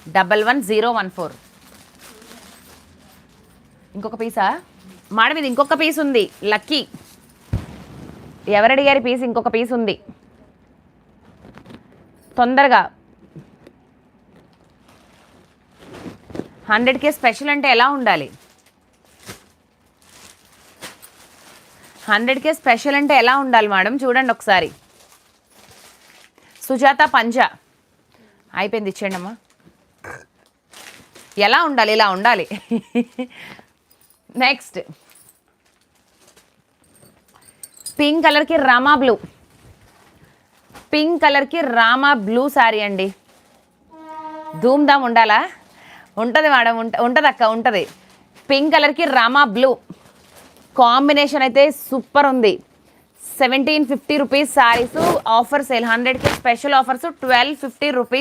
111014. ఇంకొక Pisa madam? ఇది ఇంకొక పీస్ ఉంది. లక్కీ ఎవరడి గారి పీస్ ఇంకొక పీస్ ఉంది. తొందరగా 100K స్పెషల్ అంటే ఎలా ఉండాలి? 100K స్పెషల్ అంటే ఎలా ఉండాలి మేడం? చూడండి ఒకసారి. సుజాత పంజా అయిపోయింది, ఇచ్చేయండి అమ్మా. ఎలా ఉండాలి? ఇలా ఉండాలి. నెక్స్ట్ పింక్ కలర్కి రామా బ్లూ. పింక్ కలర్కి రామా బ్లూ శారీ అండి. ధూమ్ ధామ్ ఉండాలా? ఉంటుంది మేడం, ఉంటుంది అక్క, ఉంటుంది. పింక్ కలర్కి రామా బ్లూ కాంబినేషన్ అయితే సూపర్ ఉంది. 1750 rupees saris. Offer sale 100K special offers 1250 rupees.